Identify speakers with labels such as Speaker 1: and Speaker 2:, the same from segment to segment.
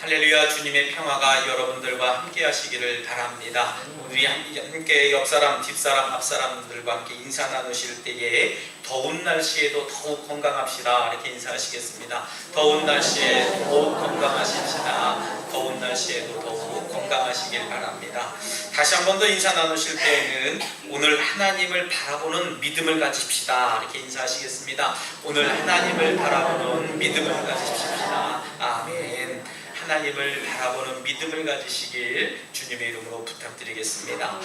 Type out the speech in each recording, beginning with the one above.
Speaker 1: 할렐루야. 주님의 평화가 여러분들과 함께 하시기를 바랍니다. 우리 함께 옆사람, 뒷사람, 앞사람들과 함께 인사 나누실 때에 더운 날씨에도 더욱 건강합시다 이렇게 인사하시겠습니다. 더운 날씨에 더욱 건강하십시다. 더운 날씨에도 더욱 건강하시길 바랍니다. 다시 한 번 더 인사 나누실 때에는 오늘 하나님을 바라보는 믿음을 가집시다 이렇게 인사하시겠습니다. 오늘 하나님을 바라보는 믿음을 가집시다. 아멘. 하나님을 바라보는 믿음을 가지시길 주님의 이름으로 부탁드리겠습니다.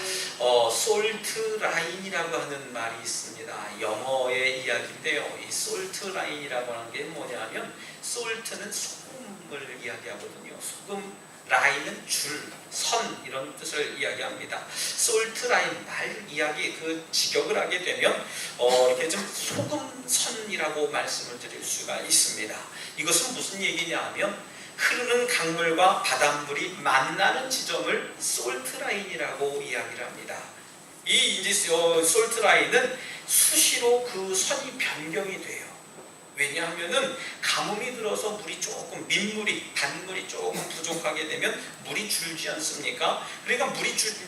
Speaker 1: 솔트 라인이라고 하는 말이 있습니다. 영어의 이야기인데요. 이 솔트 라인이라고 하는 게 뭐냐면 솔트는 소금을 이야기하거든요. 소금, 라인은 줄, 선 이런 뜻을 이야기합니다. 솔트 라인 말 이야기 그 직역을 하게 되면 이렇게 좀 소금선이라고 말씀을 드릴 수가 있습니다. 이것은 무슨 얘기냐 하면 흐르는 강물과 바닷물이 만나는 지점을 솔트 라인이라고 이야기를 합니다. 이 이제 솔트 라인은 수시로 그 선이 변경이 돼요. 왜냐하면은 가뭄이 들어서 물이 조금 단물이 조금 부족하게 되면 물이 줄지 않습니까? 그러니까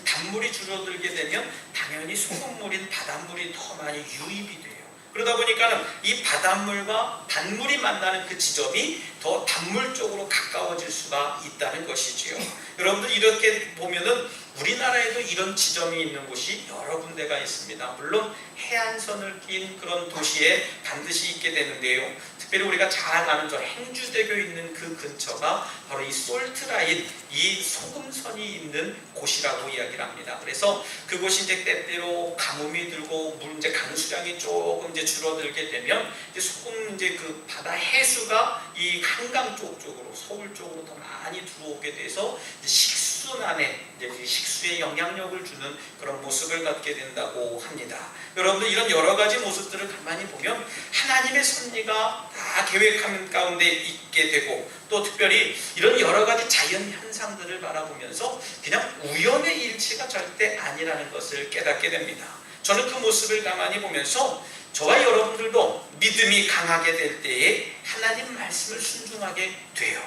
Speaker 1: 단물이 줄어들게 되면 당연히 소금물인 바닷물이 더 많이 유입이 돼요. 그러다 보니까는 이 바닷물과 단물이 만나는 그 지점이 더 단물 쪽으로 가까워질 수가 있다는 것이지요. 여러분들 이렇게 보면은 우리나라에도 이런 지점이 있는 곳이 여러 군데가 있습니다. 물론 해안선을 낀 그런 도시에 반드시 있게 되는데요. 특별히 우리가 잘 아는 저 행주대교 있는 그 근처가 바로 이 솔트라인, 이 소금선이 있는 곳이라고 이야기를 합니다. 그래서 그곳이 이제 때때로 가뭄이 들고 이제 강수량이 조금 이제 줄어들게 되면 이제 소금 이제 그 바다 해수가 이 한강 쪽으로 서울 쪽으로 더 많이 들어오게 돼서 이제 식수난에 이제 식수에 영향력을 주는 그런 모습을 갖게 된다고 합니다. 여러분들 이런 여러 가지 모습들을 가만히 보면 하나님의 섭리가 다 계획하는 가운데 있게 되고 또 특별히 이런 여러 가지 자연 현상들을 바라보면서 그냥 우연의 일치가 절대 아니라는 것을 깨닫게 됩니다. 저는 그 모습을 가만히 보면서 저와 여러분들도 믿음이 강하게 될 때에 하나님 말씀을 순종하게 돼요.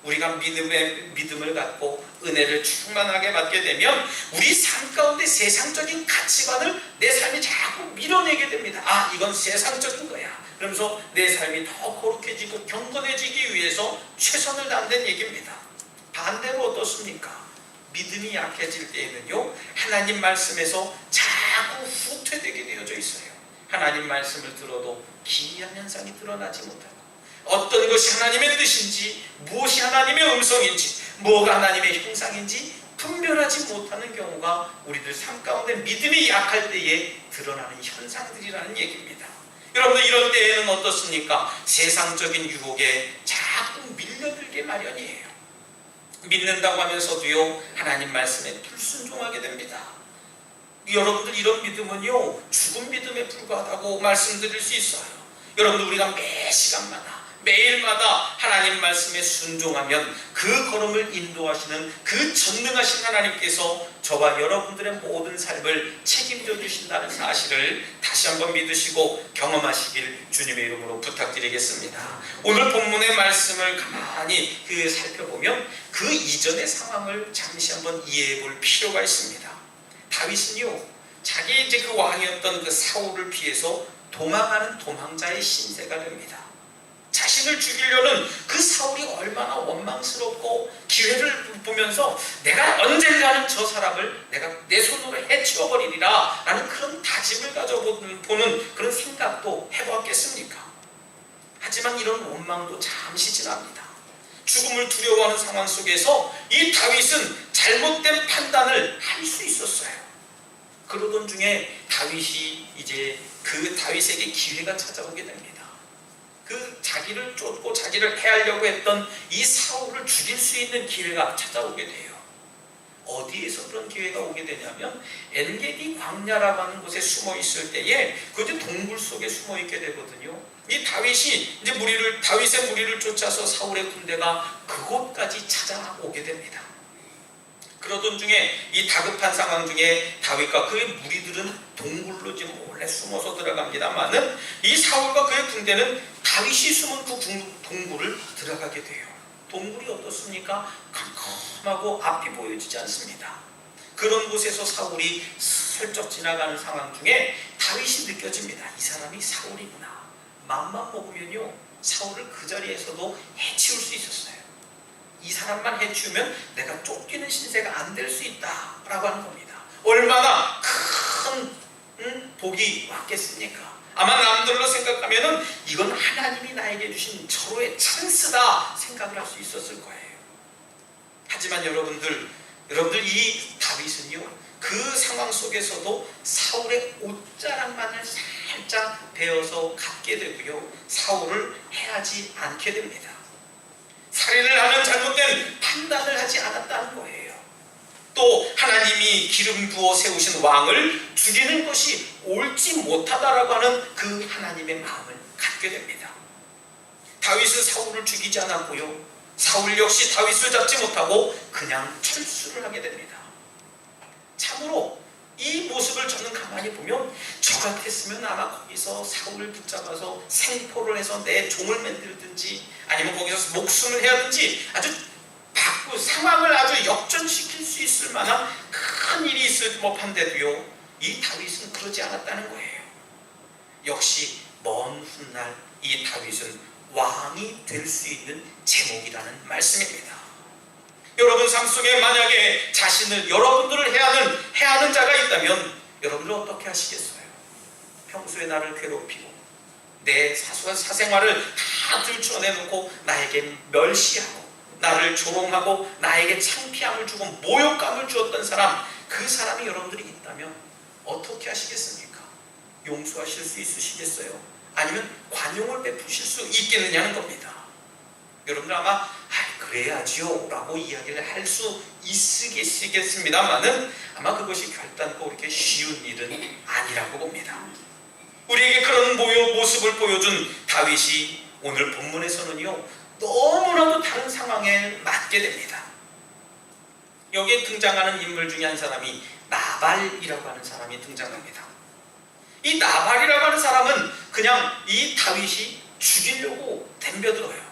Speaker 1: 우리가 믿음을 갖고 은혜를 충만하게 받게 되면 우리 삶 가운데 세상적인 가치관을 내 삶이 자꾸 밀어내게 됩니다. 아, 이건 세상적인 거야. 그러면서 내 삶이 더 거룩해지고 경건해지기 위해서 최선을 다한다는 얘기입니다. 반대로 어떻습니까? 믿음이 약해질 때에는요, 하나님 말씀에서 자꾸 후퇴되게 되어져 있어요. 하나님 말씀을 들어도 기이한 현상이 드러나지 못하고 어떤 것이 하나님의 뜻인지, 무엇이 하나님의 음성인지, 뭐가 하나님의 형상인지 분별하지 못하는 경우가 우리들 삶 가운데 믿음이 약할 때에 드러나는 현상들이라는 얘기입니다. 여러분들 이런 때에는 어떻습니까? 세상적인 유혹에 자꾸 밀려들게 마련이에요. 믿는다고 하면서도요, 하나님 말씀에 불순종하게 됩니다. 여러분들 이런 믿음은요, 죽은 믿음에 불과하다고 말씀드릴 수 있어요. 여러분들 우리가 매 시간마다 매일마다 하나님 말씀에 순종하면 그 걸음을 인도하시는 그 전능하신 하나님께서 저와 여러분들의 모든 삶을 책임져 주신다는 사실을 다시 한번 믿으시고 경험하시길 주님의 이름으로 부탁드리겠습니다. 오늘 본문의 말씀을 가만히 살펴보면 그 이전의 상황을 잠시 한번 이해해 볼 필요가 있습니다. 다윗은요, 자기 이제 그 왕이었던 그 사울을 피해서 도망하는 도망자의 신세가 됩니다. 자신을 죽이려는 그 사울이 얼마나 원망스럽고 기회를 보면서 내가 언젠가는 저 사람을 내가 내 손으로 해치워버리리라 라는 그런 다짐을 가져보는 그런 생각도 해보았겠습니까? 하지만 이런 원망도 잠시 지납니다. 죽음을 두려워하는 상황 속에서 이 다윗은 잘못된 판단을 할 수 있었어요. 그러던 중에 다윗이 이제 그 다윗에게 기회가 찾아오게 됩니다. 그 자기를 쫓고 자기를 해하려고 했던 이 사울을 죽일 수 있는 기회가 찾아오게 돼요. 어디에서 그런 기회가 오게 되냐면 엔게디 광야라고 하는 곳에 숨어 있을 때에 그것이 동굴 속에 숨어 있게 되거든요. 이 다윗이 이제 다윗의 무리를 쫓아서 사울의 군대가 그곳까지 찾아오게 됩니다. 그러던 중에 이 다급한 상황 중에 다윗과 그의 무리들은 동굴로 지금 몰래 숨어서 들어갑니다만은 이 사울과 그의 군대는 다윗이 숨은 그 동굴을 들어가게 돼요. 동굴이 어떻습니까? 캄캄하고 앞이 보여지지 않습니다. 그런 곳에서 사울이 슬쩍 지나가는 상황 중에 다윗이 느껴집니다. 이 사람이 사울이구나. 맘만 먹으면요, 사울을 그 자리에서도 해치울 수 있었어요. 이 사람만 해치우면 내가 쫓기는 신세가 안 될 수 있다라고 하는 겁니다. 얼마나 큰 복이 왔겠습니까? 아마 남들로 생각하면은 이건 하나님이 나에게 주신 절호의 찬스다 생각을 할 수 있었을 거예요. 하지만 여러분들 이 다윗은요, 그 상황 속에서도 사울의 옷자락만을 살짝 베어서 갖게 되고요, 사울을 해하지 않게 됩니다. 살인을 하는 잘못된 판단을 하지 않았다는 거예요. 또 하나님이 기름 부어 세우신 왕을 죽이는 것이 옳지 못하다라고 하는 그 하나님의 마음을 갖게 됩니다. 다윗은 사울을 죽이지 않았고요, 사울 역시 다윗을 잡지 못하고 그냥 철수를 하게 됩니다. 참으로 이 모습을 저는 가만히 보면 저 같았으면 아마 거기서 사울을 붙잡아서 생포를 해서 내 종을 만들든지 아니면 거기서 목숨을 해야든지 아주 상황을 아주 역전시킬 수 있을 만한 큰 일이 있을 법한데도요, 이 다윗은 그러지 않았다는 거예요. 역시 먼 훗날 이 다윗은 왕이 될 수 있는 제목이라는 말씀입니다. 여러분 삶 속에 만약에 여러분들을 해하는 자가 있다면 여러분들 어떻게 하시겠어요? 평소에 나를 괴롭히고 내 사소한 사생활을 다 들춰내놓고 나에게 멸시하고 나를 조롱하고 나에게 창피함을 주고 모욕감을 주었던 사람, 그 사람이 여러분들이 있다면 어떻게 하시겠습니까? 용서하실 수 있으시겠어요? 아니면 관용을 베푸실 수 있겠느냐는 겁니다. 여러분들 아마 그래야지요 라고 이야기를 할 수 있으시겠습니다만은 아마 그것이 결단코 그렇게 쉬운 일은 아니라고 봅니다. 우리에게 그런 모습을 보여준 다윗이 오늘 본문에서는요, 너무나도 다른 상황에 맞게 됩니다. 여기에 등장하는 인물 중에 한 사람이 나발이라고 하는 사람이 등장합니다. 이 나발이라고 하는 사람은 그냥 이 다윗이 죽이려고 덤벼들어요.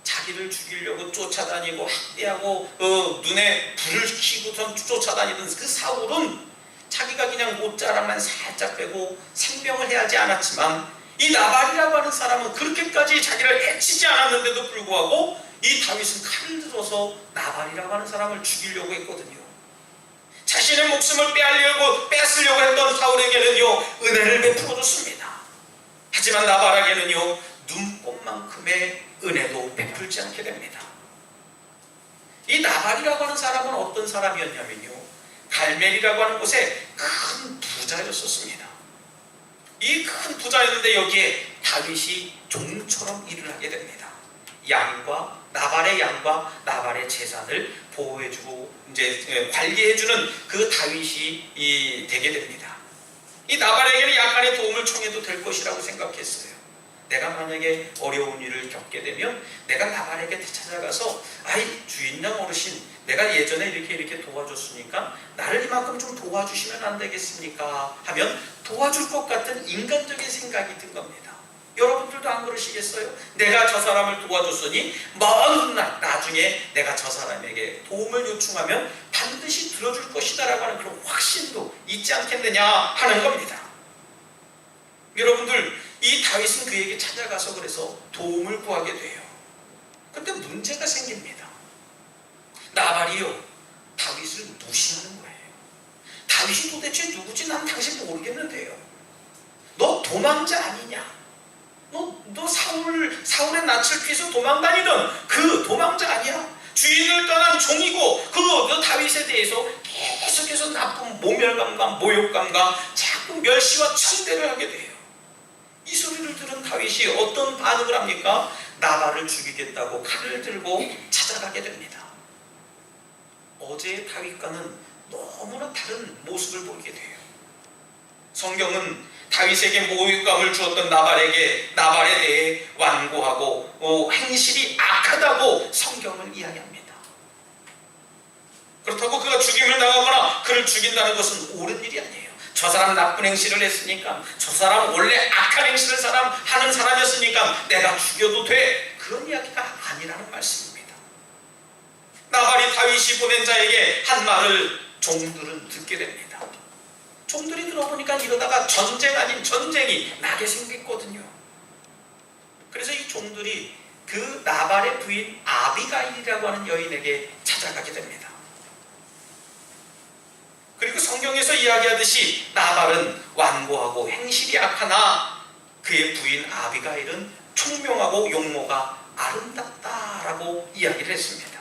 Speaker 1: 자기를 죽이려고 쫓아다니고 학대하고 눈에 불을 켜고선 쫓아다니던 그 사울은 자기가 그냥 옷자락만 살짝 빼고 생명을 해하지 않았지만 이 나발이라고 하는 사람은 그렇게까지 자기를 해치지 않았는데도 불구하고 이 다윗은 칼을 들어서 나발이라고 하는 사람을 죽이려고 했거든요. 자신의 목숨을 뺏으려고 했던 사울에게는요, 은혜를 베풀어 줬습니다. 하지만 나발에게는요, 눈꽃만큼의 은혜도 베풀지 않게 됩니다. 이 나발이라고 하는 사람은 어떤 사람이었냐면요, 갈멜이라고 하는 곳에 큰 부자였었습니다. 이 큰 부자였는데 여기에 다윗이 종처럼 일을 하게 됩니다. 나발의 양과 나발의 재산을 보호해주고 이제 관리해주는 그 다윗이 되게 됩니다. 이 나발에게는 약간의 도움을 청해도 될 것이라고 생각했어요. 내가 만약에 어려운 일을 겪게 되면 내가 나발에게 찾아가서 주인장 어르신, 내가 예전에 이렇게 도와줬으니까 나를 이만큼 좀 도와주시면 안 되겠습니까? 하면 도와줄 것 같은 인간적인 생각이 든 겁니다. 여러분들도 안 그러시겠어요? 내가 저 사람을 도와줬으니 먼 훗날 나중에 내가 저 사람에게 도움을 요청하면 반드시 들어줄 것이다 라고 하는 그런 확신도 있지 않겠느냐 하는 겁니다. 여러분들, 이 다윗은 그에게 찾아가서 그래서 도움을 구하게 돼요. 근데 문제가 생깁니다. 나발이요, 다윗을 무시하는 거예요. 다윗이 도대체 누구지? 난 당신 모르겠는데요. 너 도망자 아니냐? 너 사울의 낯을 피해서 도망다니던 그 도망자 아니야? 주인을 떠난 종이고 그 다윗에 대해서 계속해서 나쁜 모멸감과 모욕감과 자꾸 멸시와 천대를 하게 돼요. 이 소리를 들은 다윗이 어떤 반응을 합니까? 나발을 죽이겠다고 칼을 들고 찾아가게 됩니다. 어제의 다윗과는 너무나 다른 모습을 보이게 돼요. 성경은 다윗에게 모욕감을 주었던 나발에 대해 완고하고 행실이 악하다고 성경을 이야기합니다. 그렇다고 그가 죽임을 당하거나 그를 죽인다는 것은 옳은 일이 아니에요. 저 사람 나쁜 행실을 했으니까, 저 사람 원래 악한 행실을 하는 사람이었으니까 내가 죽여도 돼, 그런 이야기가 아니라는 말씀입니다. 다윗이 보낸 자에게 한 말을 종들은 듣게 됩니다. 종들이 들어보니까 이러다가 전쟁 아닌 전쟁이 나게 생겼거든요. 그래서 이 종들이 그 나발의 부인 아비가일이라고 하는 여인에게 찾아가게 됩니다. 그리고 성경에서 이야기하듯이 나발은 완고하고 행실이 악하나 그의 부인 아비가일은 총명하고 용모가 아름답다라고 이야기를 했습니다.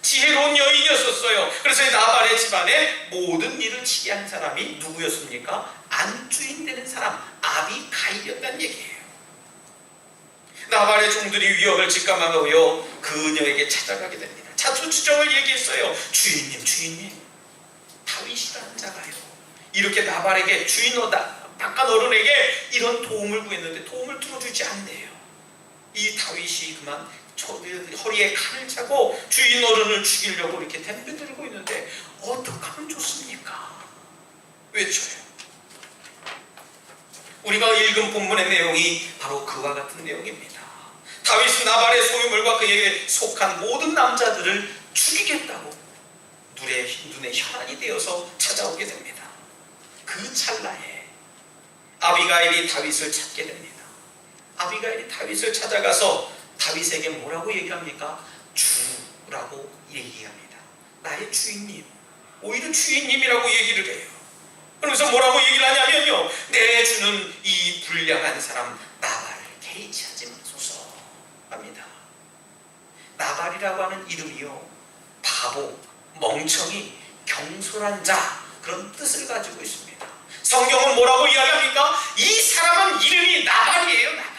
Speaker 1: 지혜로운 여인이었었어요. 그래서 나발의 집안에 모든 일을 치게 한 사람이 누구였습니까? 안주인 되는 사람 아비가일이었다는 얘기예요. 나발의 종들이 위협을 직감하고요 그녀에게 찾아가게 됩니다. 자초지종을 얘기했어요. 주인님 다윗이라는 자가요 이렇게 나발에게 바깥 어른에게 이런 도움을 구했는데 도움을 들어주지 않네요. 이 다윗이 그만 허리에 칼을 차고 주인 어른을 죽이려고 이렇게 덤벼들고 있는데 어떻게 하면 좋습니까? 외쳐요. 우리가 읽은 본문의 내용이 바로 그와 같은 내용입니다. 다윗은 나발의 소유물과 그에게 속한 모든 남자들을 죽이겠다고 눈에 혈안이 되어서 찾아오게 됩니다. 그 찰나에 아비가일이 다윗을 찾게 됩니다. 아비가일이 다윗을 찾아가서 다윗에게 뭐라고 얘기합니까? 주라고 얘기합니다. 나의 주인님. 오히려 주인님이라고 얘기를 해요. 그러면서 뭐라고 얘기를 하냐면요, 내 주는 이 불량한 사람 나발을 개의치 하지 마소서 합니다. 나발이라고 하는 이름이요, 바보, 멍청이, 경솔한 자, 그런 뜻을 가지고 있습니다. 성경은 뭐라고 이야기합니까? 이 사람은 이름이 나발이에요.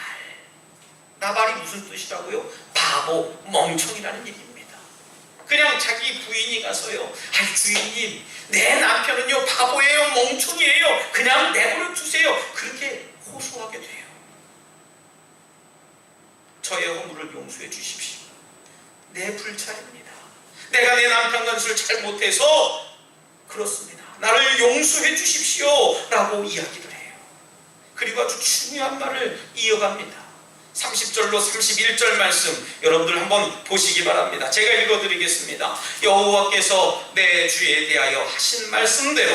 Speaker 1: 나발이 무슨 뜻이라고요? 바보, 멍청이라는 얘기입니다. 그냥 자기 부인이 가서요, 아이 주인님, 내 남편은요 바보예요, 멍청이에요, 그냥 내버려 두세요, 그렇게 호소하게 돼요. 저의 허물을 용서해 주십시오. 내 불찰입니다. 내가 내 남편 건수를 잘못해서 그렇습니다. 나를 용서해 주십시오 라고 이야기를 해요. 그리고 아주 중요한 말을 이어갑니다. 30절로 31절 말씀 여러분들 한번 보시기 바랍니다. 제가 읽어드리겠습니다. 여호와께서 내 주에 대하여 하신 말씀대로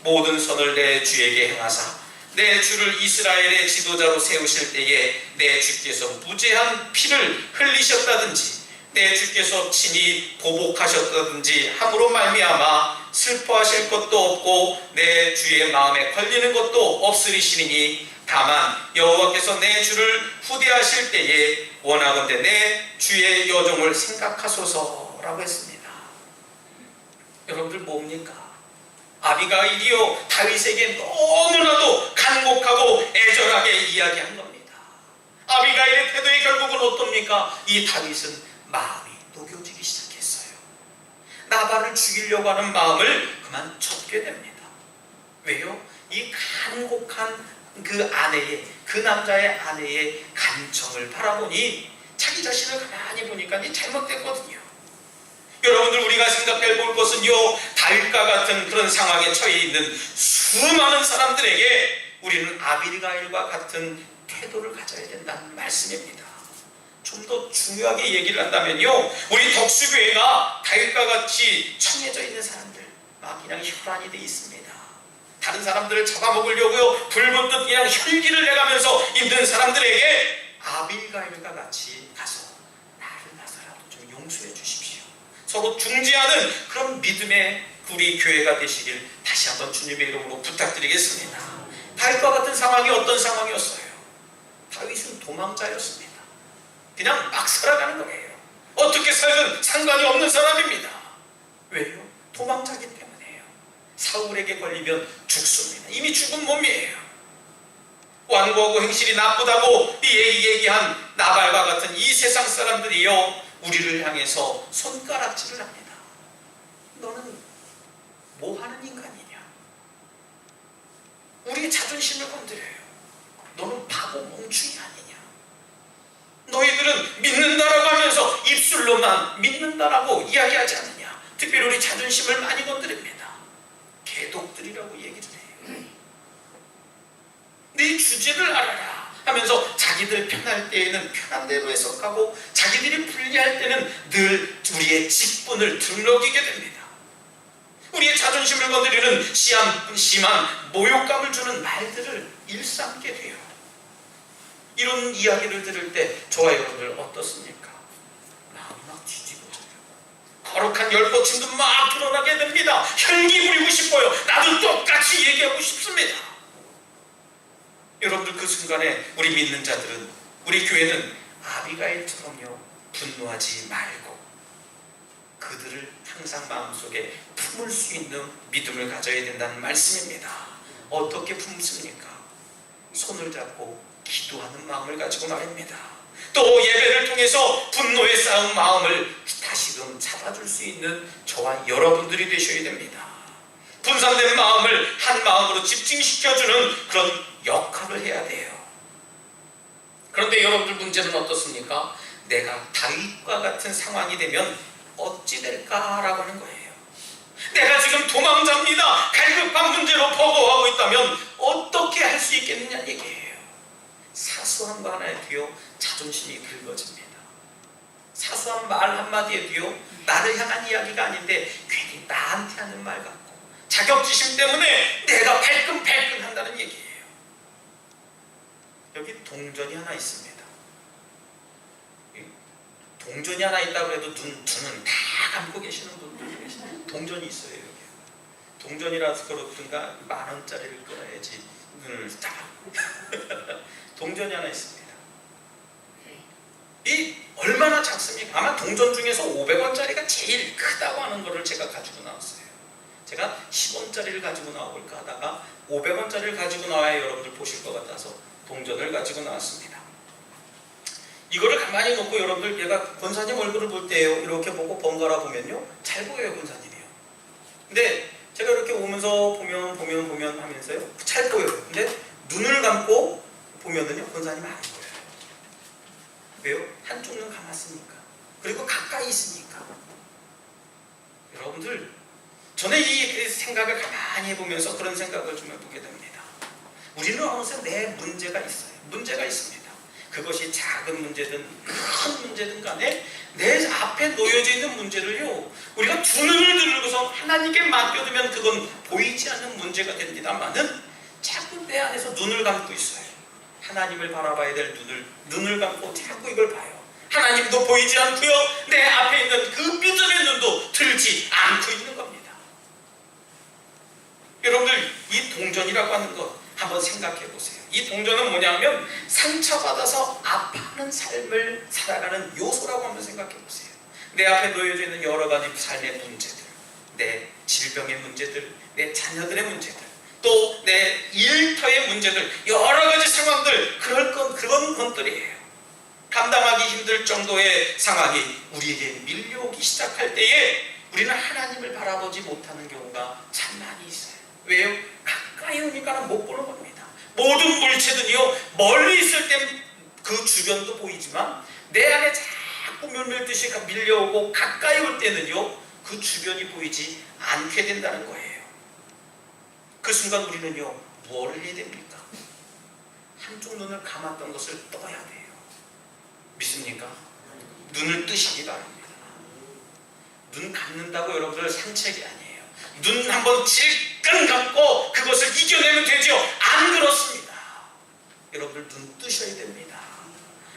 Speaker 1: 모든 선을 내 주에게 행하사 내 주를 이스라엘의 지도자로 세우실 때에 내 주께서 무죄한 피를 흘리셨다든지 내 주께서 친히 보복하셨다든지 함으로 말미암아 슬퍼하실 것도 없고 내 주의 마음에 걸리는 것도 없으리시니 다만 여호와께서 내 주를 후대하실 때에 원하건대 내 주의 여종을 생각하소서라고 했습니다. 여러분들 뭡니까? 아비가일이요 다윗에게 너무나도 간곡하고 애절하게 이야기한 겁니다. 아비가일의 태도의 결국은 어떻습니까? 이 다윗은 마음이 녹여지기 시작했어요. 나발을 죽이려고 하는 마음을 그만 접게 됩니다. 왜요? 이 간곡한 그 남자의 아내의 간청을 바라보니 자기 자신을 가만히 보니까 잘못됐거든요. 여러분들 우리가 생각해 볼 것은요, 다윗과 같은 그런 상황에 처해 있는 수많은 사람들에게 우리는 아비가일과 같은 태도를 가져야 된다는 말씀입니다. 좀 더 중요하게 얘기를 한다면요, 우리 덕수교회가 다윗과 같이 청해져 있는 사람들 막 그냥 혈안이 돼 있습니다. 다른 사람들을 잡아먹으려고요 불붙듯 그냥 혈기를 내가면서 있는 사람들에게 아비가일과 같이 가서 나를 나서라도 좀 용서해 주십시오. 서로 중재하는 그런 믿음의 우리 교회가 되시길 다시 한번 주님의 이름으로 부탁드리겠습니다. 다윗과 같은 상황이 어떤 상황이었어요? 다윗은 도망자였습니다. 그냥 막 살아가는 거예요. 어떻게 살든 상관이 없는 사람입니다. 왜요? 도망자기 때문에. 사울에게 걸리면 죽습니다. 이미 죽은 몸이에요. 완고하고 행실이 나쁘다고 얘기한 나발과 같은 이 세상 사람들이요 우리를 향해서 손가락질을 합니다. 너는 뭐 하는 인간이냐? 우리의 자존심을 건드려요. 너는 바보 멍충이 아니냐? 너희들은 믿는다라고 하면서 입술로만 믿는다라고 이야기하지 않느냐? 특별히 우리 자존심을 많이 건드립니다. 개독들이라고 얘기를 해요. 네 주제를 알아라. 하면서 자기들 편할 때에는 편한 대로 해석하고 자기들이 불리할 때는 늘 우리의 직분을 드러내게 됩니다. 우리의 자존심을 건드리는 심한 모욕감을 주는 말들을 일삼게 돼요. 이런 이야기를 들을 때 저와 여러분들 어떻습니까? 마음이 막 뒤집어져요. 거룩한 열뻗침도 막 드러나게 됩니다. 혈기 부리고 싶어요. 나도 똑같이 얘기하고 싶습니다. 여러분들 그 순간에 우리 믿는 자들은, 우리 교회는 아비가일처럼요 분노하지 말고 그들을 항상 마음속에 품을 수 있는 믿음을 가져야 된다는 말씀입니다. 어떻게 품습니까? 손을 잡고 기도하는 마음을 가지고 말입니다. 또 예배를 통해서 분노에 쌓은 마음을 다시금 잡아줄 수 있는 저와 여러분들이 되셔야 됩니다. 분산된 마음을 한 마음으로 집중시켜주는 그런 역할을 해야 돼요. 그런데 여러분들 문제는 어떻습니까? 내가 다윗과 같은 상황이 되면 어찌 될까라고 하는 거예요. 내가 지금 도망자입니다. 갈급한 문제로 버거워하고 있다면 어떻게 할 수 있겠느냐 얘기예요. 사소한 거 하나에도요 자존심이 긁어집니다. 사소한 말 한마디에도요 나를 향한 이야기가 아닌데 괜히 나한테 하는 말 같고 자격지심 때문에 내가 발끈발끈 한다는 얘기예요. 여기 동전이 하나 있습니다. 동전이 하나 있다고 해도 눈은 다 감고 계시는 분들이 계시네요. 동전이 있어요. 여기. 동전이라서 그렇든가 10,000원짜리를 끊어야지 눈을 딱 동전이 하나 있습니다. 이 얼마나 작습니까? 아마 동전 중에서 500원짜리가 제일 크다고 하는 거를 제가 가지고 나왔어요. 제가 10원짜리를 가지고 나올까 하다가 500원짜리를 가지고 나와야 여러분들 보실 것 같아서 동전을 가지고 나왔습니다. 이거를 가만히 놓고 여러분들 얘가 권사님 얼굴을 볼 때요 이렇게 보고 번갈아 보면요 잘 보여요 권사님이요. 근데 제가 이렇게 오면서 보면 하면서요 잘 보여요. 근데 눈을 감고 보면은요 권사님 안 보여요. 왜요? 한쪽 눈 감았으니까. 그리고 가까이 있으니까. 여러분들 저는 이 생각을 가만히 해보면서 그런 생각을 좀 해보게 됩니다. 우리는 어느새 내 문제가 있어요. 문제가 있습니다. 그것이 작은 문제든 큰 문제든 간에 내 앞에 놓여져 있는 문제를요 우리가 두 눈을 들고서 하나님께 맡겨두면 그건 보이지 않는 문제가 됩니다만은 자꾸 내 안에서 눈을 감고 있어요. 하나님을 바라봐야 될 눈을 감고 자꾸 이걸 봐요. 하나님도 보이지 않고요 내 앞에 있는 그 믿음의 눈도 들지 않고 있는 겁니다. 여러분들 이 동전이라고 하는 것 한번 생각해 보세요. 이 동전은 뭐냐면 상처받아서 아파하는 삶을 살아가는 요소라고 한번 생각해 보세요. 내 앞에 놓여져 있는 여러 가지 삶의 문제들, 내 질병의 문제들, 내 자녀들의 문제들, 또 내 일터의 문제들, 여러 가지 상황들, 그런 것들이에요. 감당하기 힘들 정도의 상황이 우리에게 밀려오기 시작할 때에 우리는 하나님을 바라보지 못하는 경우가 참 많이 있어요. 왜요? 가까이 오니까 못 보는 겁니다. 모든 물체들이요 멀리 있을 땐 그 주변도 보이지만 내 안에 자꾸 물밀듯이 밀려오고 가까이 올 때는요 그 주변이 보이지 않게 된다는 거예요. 그 순간 우리는요 뭘 해야 됩니까? 한쪽 눈을 감았던 것을 떠야 돼요. 믿습니까? 눈을 뜨시기 바랍니다. 눈 감는다고 여러분들 산책이 아니에요. 눈 한번 질끈 감고 그것을 이겨내면 되죠. 안 그렇습니다. 여러분들 눈 뜨셔야 됩니다.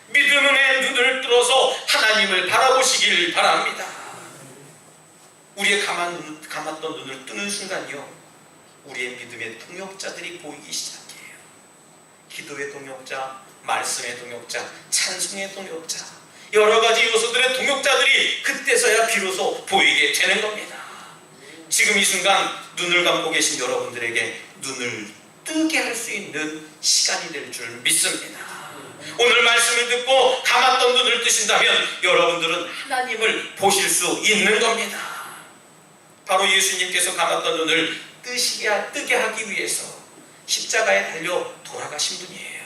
Speaker 1: 믿음의 눈을 뚫어서 하나님을 바라보시길 바랍니다. 우리의 감았던 눈을 뜨는 순간요 우리의 믿음의 동역자들이 보이기 시작해요. 기도의 동역자, 말씀의 동역자, 찬송의 동역자, 여러 가지 요소들의 동역자들이 그때서야 비로소 보이게 되는 겁니다. 지금 이 순간 눈을 감고 계신 여러분들에게 눈을 뜨게 할 수 있는 시간이 될 줄 믿습니다. 오늘 말씀을 듣고 감았던 눈을 뜨신다면 여러분들은 하나님을 보실 수 있는 겁니다. 바로 예수님께서 감았던 눈을 뜨게 하기 위해서 십자가에 달려 돌아가신 분이에요.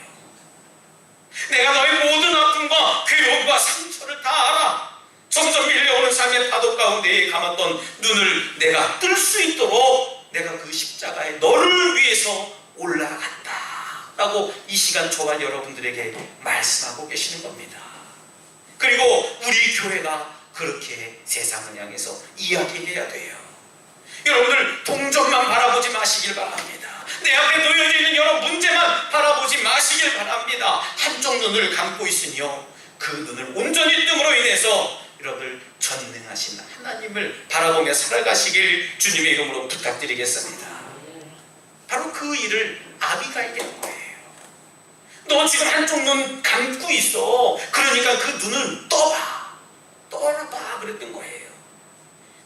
Speaker 1: 내가 너의 모든 아픔과 괴로움과 상처를 다 알아. 점점 밀려오는 삶의 파도 가운데에 감았던 눈을 내가 뜰 수 있도록 내가 그 십자가에 너를 위해서 올라갔다 라고 이 시간 저와 여러분들에게 말씀하고 계시는 겁니다. 그리고 우리 교회가 그렇게 세상을 향해서 이야기해야 돼요. 여러분들 동전만 바라보지 마시길 바랍니다. 내 앞에 놓여져 있는 여러 문제만 바라보지 마시길 바랍니다. 한쪽 눈을 감고 있으니요, 그 눈을 온전히 뜸으로 인해서 여러분들 전능하신 하나님을 바라보며 살아가시길 주님의 이름으로 부탁드리겠습니다. 바로 그 일을 아비가일이 한 거예요. 너 지금 한쪽 눈 감고 있어. 그러니까 그 눈을 떠봐 그랬던 거예요.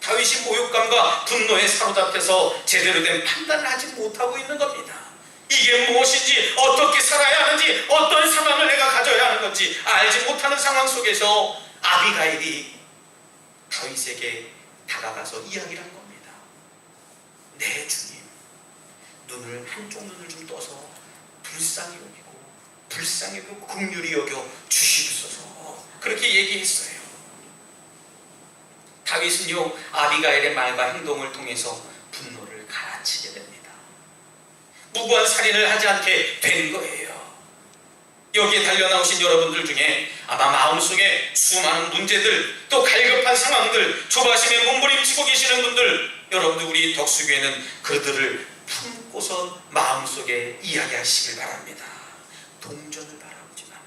Speaker 1: 다윗이 모욕감과 분노에 사로잡혀서 제대로 된 판단을 하지 못하고 있는 겁니다. 이게 무엇인지, 어떻게 살아야 하는지, 어떤 상황을 내가 가져야 하는 건지 알지 못하는 상황 속에서 아비가일이 다윗에게 다가가서 이야기를 한 겁니다. 네 주님, 눈을 한쪽 눈을 좀 떠서 불쌍히 여기고 긍휼히 여겨 주시옵소서. 그렇게 얘기했어요. 다윗은요, 아비가일의 말과 행동을 통해서 분노를 가라앉히게 됩니다. 무고한 살인을 하지 않게 된 거예요. 여기에 달려나오신 여러분들 중에 아마 마음속에 수많은 문제들, 또 갈급한 상황들, 조바심에 몸부림치고 계시는 분들, 여러분들 우리 덕수교회는 그들을 품고서 마음속에 이야기하시길 바랍니다. 동전을 바라보지 마라.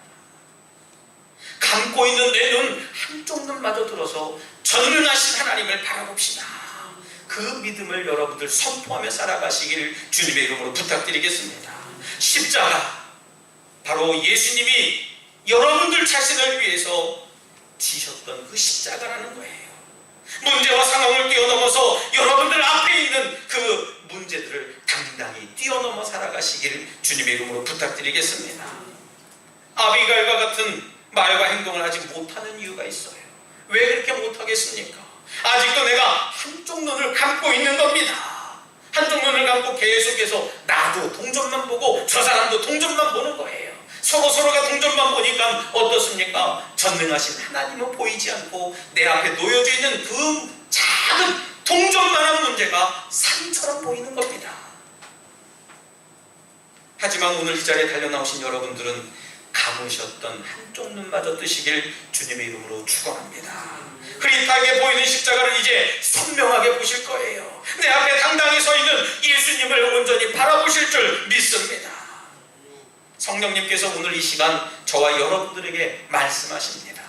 Speaker 1: 감고 있는 내 눈 한쪽 눈마저 들어서 전능하신 하나님을 바라봅시다. 그 믿음을 여러분들 선포하며 살아가시길 주님의 이름으로 부탁드리겠습니다. 십자가, 바로 예수님이 여러분들 자신을 위해서 지셨던 그 십자가라는 거예요. 문제와 상황을 뛰어넘어서 여러분들 앞에 있는 그 문제들을 당당히 뛰어넘어 살아가시길 주님의 이름으로 부탁드리겠습니다. 아비가일과 같은 말과 행동을 하지 못하는 이유가 있어요. 왜 그렇게 못하겠습니까? 아직도 내가 한쪽 눈을 감고 있는 겁니다. 한쪽 눈을 감고 계속해서 나도 동전만 보고 저 사람도 동전만 보는 거예요. 서로가 동전만 보니까 어떻습니까? 전능하신 하나님은 보이지 않고 내 앞에 놓여져 있는 그 작은 동전만한 문제가 산처럼 보이는 겁니다. 하지만 오늘 이 자리에 달려나오신 여러분들은 감으셨던 한쪽 눈마저 뜨시길 주님의 이름으로 축원합니다. 흐릿하게 보이는 십자가를 이제 선명하게 보실 거예요. 내 앞에 당당히 서 있는 예수님을 온전히 바라보실 줄 믿습니다. 성령님께서 오늘 이 시간 저와 여러분들에게 말씀하십니다.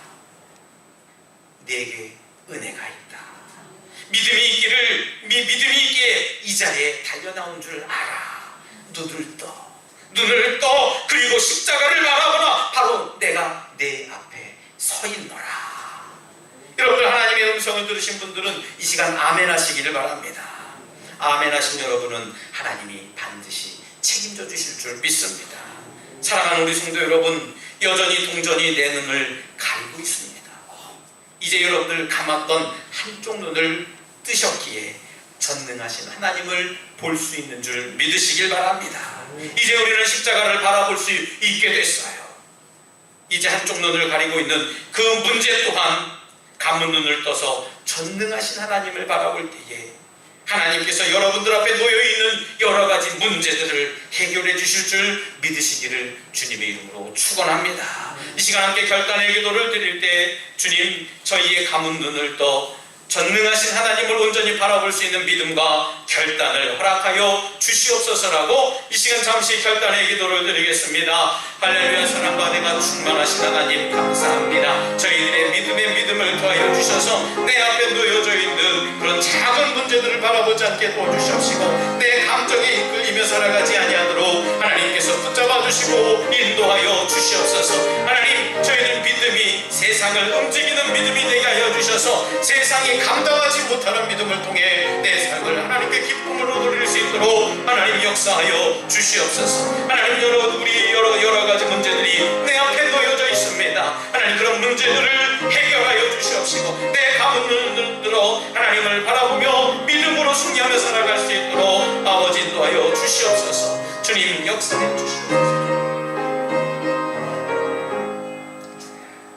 Speaker 1: 내게 은혜가 있다. 믿음이 있기에 이 자리에 달려나온 줄 알아. 눈을 떠 그리고 십자가를 바라보라. 바로 내가 내 앞에 서 있노라. 여러분들 하나님의 음성을 들으신 분들은 이 시간 아멘 하시기를 바랍니다. 아멘 하신 여러분은 하나님이 반드시 책임져 주실 줄 믿습니다. 사랑하는 우리 성도 여러분, 여전히 동전이 내 눈을 가리고 있습니다. 이제 여러분들 감았던 한쪽 눈을 뜨셨기에 전능하신 하나님을 볼 수 있는 줄 믿으시길 바랍니다. 이제 우리는 십자가를 바라볼 수 있게 됐어요. 이제 한쪽 눈을 가리고 있는 그 문제 또한 감은 눈을 떠서 전능하신 하나님을 바라볼 때에 하나님께서 여러분들 앞에 놓여있는 여러 가지 문제들을 해결해 주실 줄 믿으시기를 주님의 이름으로 축원합니다. 이 시간 함께 결단의 기도를 드릴 때 주님, 저희의 감은 눈을 떠 전능하신 하나님을 온전히 바라볼 수 있는 믿음과 결단을 허락하여 주시옵소서라고 이 시간 잠시 결단의 기도를 드리겠습니다. 할렐루야. 사랑과 은혜가 충만하신 하나님 감사합니다. 저희들의 믿음을 더하여 주셔서 내 앞에 놓여져 있는 그런 작은 문제들을 바라보지 않게 도와주시옵시고 내 감정에 이끌리며 살아가지 아니하도록 하나님께서 붙잡아 주시고 인도하여 주시옵소서. 하나님, 저희는 믿음이 세상을 움직이는 믿음이 되게 하여 주셔서 세상이 감당하지 못하는 믿음을 통해 내 삶을 하나님께 기쁨으로 돌릴 수 있도록 하나님 역사하여 주시옵소서. 하나님, 우리 여러 가지 문제들이 내 앞에 놓여져 있습니다. 하나님, 그런 문제들을 해결하여 주시옵시고 내 감은 눈을 들어 하나님을 바라보며 믿음으로 승리하며 살아갈 수 있도록 아버지 인도하여 주시옵소서. 주님 역사해 주시옵소서.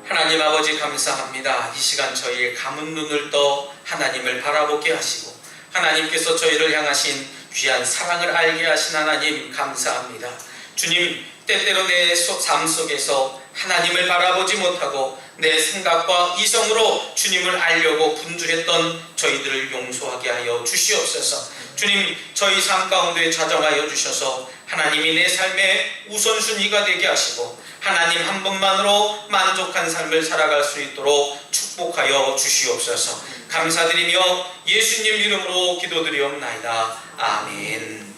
Speaker 1: 하나님 아버지 감사합니다. 이 시간 저희의 감은 눈을 떠 하나님을 바라보게 하시고 하나님께서 저희를 향하신 귀한 사랑을 알게 하신 하나님 감사합니다. 주님, 때때로 내 삶 속에서 하나님을 바라보지 못하고 내 생각과 이성으로 주님을 알려고 분주했던 저희들을 용서하게 하여 주시옵소서. 주님, 저희 삶 가운데 자정하여 주셔서 하나님이 내 삶의 우선순위가 되게 하시고 하나님 한 분만으로 만족한 삶을 살아갈 수 있도록 축복하여 주시옵소서. 감사드리며 예수님 이름으로 기도드리옵나이다. 아멘.